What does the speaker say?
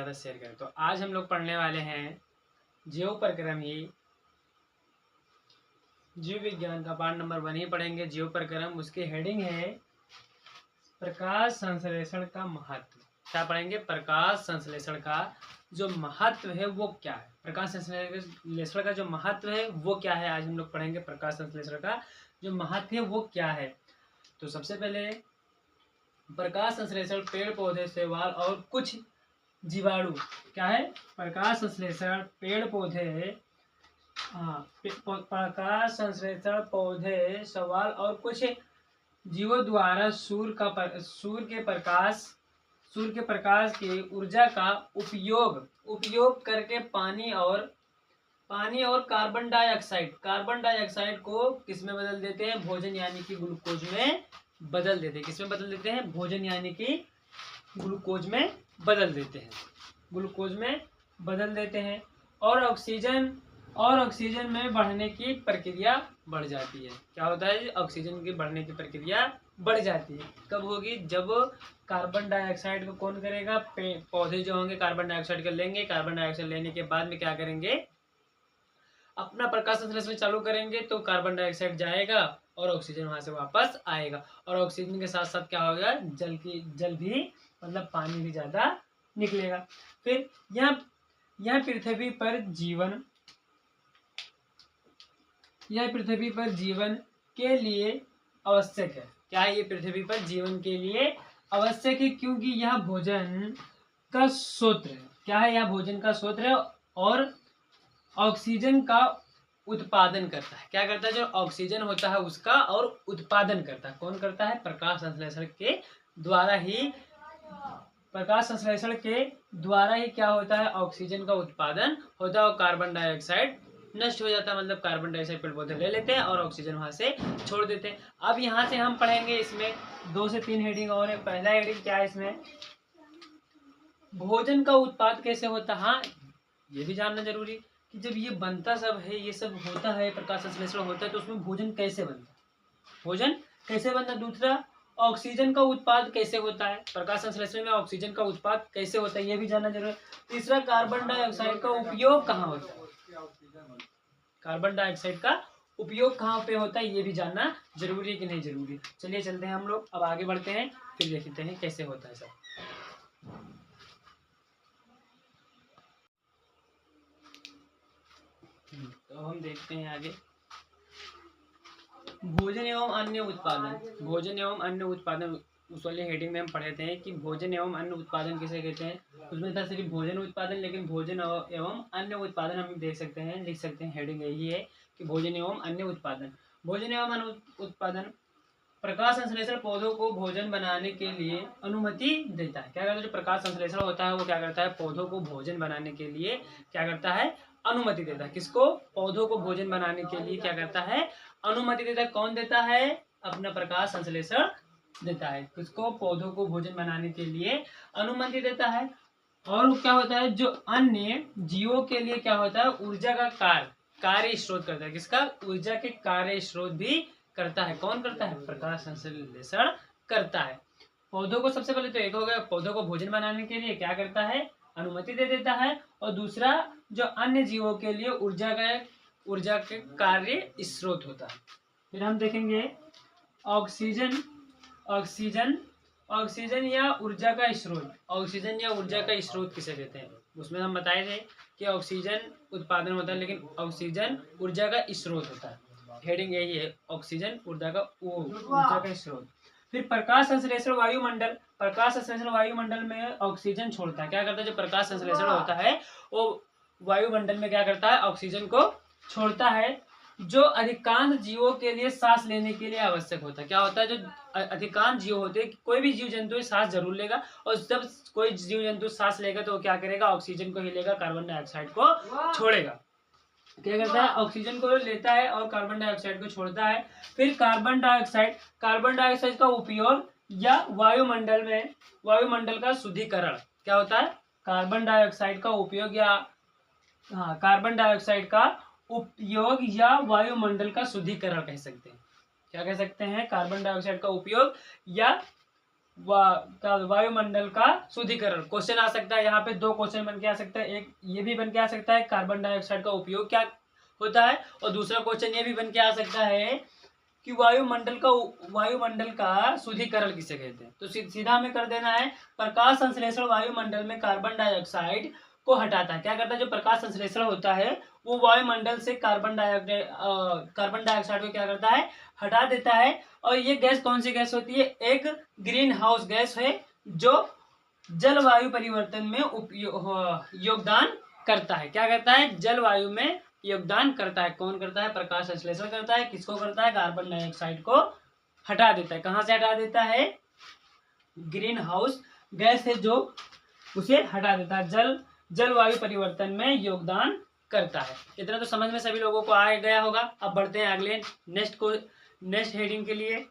ज़्यादा शेयर करें। तो आज हम लोग पढ़ने वाले हैं जीव प्रक्रम ही, जीव विज्ञान का पार्ट नंबर 1 ही पढ़ेंगे, जीव प्रक्रम। उसकी हेडिंग है प्रकाश संश्लेषण का महत्व। क्या पढ़ेंगे? प्रकाश संश्लेषण का जो महत्व है वो क्या है, प्रकाश संश्लेषण का जो महत्व है वो क्या है, आज हम लोग पढ़ेंगे। प्रकाश संश्लेषण का जो महत्व है वो क्या है। तो सबसे पहले प्रकाश संश्लेषण पेड़ पौधे, शैवाल और कुछ जीवाणु। क्या है? प्रकाश संश्लेषण पेड़ पौधे, प्रकाश संश्लेषण पौधे, शैवाल और कुछ जीवों द्वारा सूर्य के प्रकाश की ऊर्जा का उपयोग करके पानी और कार्बन डाइऑक्साइड को किसमें बदल देते हैं? भोजन यानी कि ग्लूकोज में बदल देते हैं। किसमें बदल देते हैं? भोजन यानी कि ग्लूकोज में बदल देते हैं। ग्लूकोज में बदल देते हैं और ऑक्सीजन में बढ़ने की प्रक्रिया बढ़ जाती है। क्या होता है? ऑक्सीजन की बढ़ने की प्रक्रिया बढ़ जाती है। कब होगी? जब कार्बन डाइऑक्साइड को कौन करेगा? पौधे जो होंगे कार्बन डाइऑक्साइड को लेंगे। कार्बन डाइऑक्साइड लेने के बाद में क्या करेंगे? अपना प्रकाश संश्लेषण चालू करेंगे, तो कार्बन डाइऑक्साइड जाएगा और ऑक्सीजन वहां से वापस आएगा। और ऑक्सीजन के साथ साथ क्या होगा? जल भी, मतलब पानी भी ज्यादा निकलेगा। फिर यह पृथ्वी पर जीवन के लिए आवश्यक है। क्या है? ये पृथ्वी पर जीवन के लिए आवश्यक है क्योंकि यह भोजन का स्रोत है। क्या है? यह भोजन का स्रोत है और ऑक्सीजन का उत्पादन करता है। क्या करता है? जो ऑक्सीजन होता है उसका और उत्पादन करता है। कौन करता है? प्रकाश संश्लेषण के द्वारा ही क्या होता है? ऑक्सीजन का उत्पादन होता है और कार्बन डाइऑक्साइड नष्ट हो जाता है। मतलब कार्बन डाइऑक्साइड पेड़ पौधे ले लेते हैं और ऑक्सीजन वहां से छोड़ देते हैं। अब यहाँ से हम पढ़ेंगे, इसमें 2 से 3 हेडिंग और है। पहला हेडिंग क्या है इसमें? भोजन का उत्पाद कैसे होता है। हाँ, ये भी जानना जरूरी कि जब ये बनता सब है, ये सब होता है, प्रकाश संश्लेषण होता है, तो उसमें भोजन कैसे बनता है। दूसरा, ऑक्सीजन का उत्पाद कैसे होता है। प्रकाश संश्लेषण में ऑक्सीजन का उत्पाद कैसे होता है, ये भी जानना जरूरी है। तीसरा, कार्बन डाइऑक्साइड का उपयोग कहाँ होता है। कार्बन डाइऑक्साइड का उपयोग कहाँ पे होता है, ये भी जानना जरूरी है कि नहीं जरूरी। चलिए चलते हैं हम लोग, अब आगे बढ़ते हैं, फिर देखते हैं कैसे होता है सब। तो हम देखते हैं आगे। भोजन एवं अन्य उत्पादन उस वाले हेडिंग में हम पढ़े थे कि भोजन एवं अन्य उत्पादन किसे कहते हैं। उसमें था सिर्फ भोजन उत्पादन, लेकिन भोजन एवं अन्य उत्पादन हम लिख सकते हैं। हेडिंग यही है कि भोजन एवं अन्य उत्पादन प्रकाश संश्लेषण पौधों को भोजन बनाने के लिए अनुमति देता है। क्या करता है? जो प्रकाश संश्लेषण होता है वो क्या करता है? पौधों को भोजन बनाने के लिए क्या करता है? अनुमति देता है। किसको? पौधों को भोजन बनाने के लिए क्या करता है? अनुमति देता है। कौन देता है? अपना प्रकाश संश्लेषण देता है। किसको? पौधों को भोजन बनाने के लिए अनुमति देता है। और क्या होता है? जो अन्य जीवों के लिए क्या होता है? ऊर्जा का कार्य स्रोत करता है। किसका? ऊर्जा के कार्य स्रोत भी करता है। कौन करता है? प्रकाश संश्लेषण करता है। पौधों को सबसे पहले तो एक हो गया, पौधों को भोजन बनाने के लिए क्या करता है? अनुमति दे देता है। और दूसरा, जो अन्य जीवों के लिए ऊर्जा के कार्य स्रोत होता है। फिर हम देखेंगे ऑक्सीजन या ऊर्जा का स्रोत किसे कहते हैं। उसमें हम बताए थे कि ऑक्सीजन उत्पादन होता है, लेकिन ऑक्सीजन ऊर्जा का स्रोत होता है। हेडिंग यही है, ऑक्सीजन ऊर्जा का स्रोत। फिर प्रकाश संश्लेषण वायुमंडल में ऑक्सीजन छोड़ता है। क्या करता है? जो प्रकाश संश्लेषण होता है वो वायुमंडल में क्या करता है? ऑक्सीजन को छोड़ता है, जो अधिकांश जीवों के लिए सांस लेने के लिए आवश्यक होता है। क्या होता है? जो अधिकांश जीव होते हैं, कोई भी जीव जंतु सांस जरूर लेगा, और जब कोई जीव जंतु सांस लेगा तो वो क्या करेगा? ऑक्सीजन को ही लेगा, कार्बन डाइऑक्साइड को छोड़ेगा। क्या करता है? ऑक्सीजन को लेता है और कार्बन डाइऑक्साइड को छोड़ता है। फिर कार्बन डाइऑक्साइड का उपयोग या वायुमंडल का शुद्धिकरण। क्या होता है? कार्बन डाइऑक्साइड का उपयोग या वायुमंडल का शुद्धिकरण कह सकते हैं। क्या कह सकते हैं? कार्बन डाइऑक्साइड का उपयोग या वायुमंडल का शुद्धिकरण। क्वेश्चन आ सकता है, यहाँ पे दो क्वेश्चन बन के आ सकता है, एक ये भी बन के आ सकता है कार्बन डाइऑक्साइड का उपयोग क्या होता है, और दूसरा क्वेश्चन ये भी बन के आ सकता है कि वायुमंडल का शुद्धिकरण किसे कहते हैं। तो सीधा हमें कर देना है, प्रकाश संश्लेषण वायुमंडल में कार्बन डाइऑक्साइड को हटाता है। क्या करता है, जो प्रकाश संश्लेषण होता है वो वायुमंडल से कार्बन डाइऑक्साइड को क्या करता है, हटा देता है। और ये गैस कौन सी गैस होती है, एक ग्रीन हाउस गैस है जो जलवायु परिवर्तन में योगदान करता है। क्या करता है, जलवायु में योगदान करता है। कौन करता है, प्रकाश संश्लेषण करता है। किसको करता है, कार्बन डाइऑक्साइड को हटा देता है। कहां से हटा देता है, ग्रीन हाउस गैस है जो उसे हटा देता है, जलवायु परिवर्तन में योगदान करता है। इतना तो समझ में सभी लोगों को आ गया होगा। अब बढ़ते हैं अगले नेक्स्ट हेडिंग के लिए।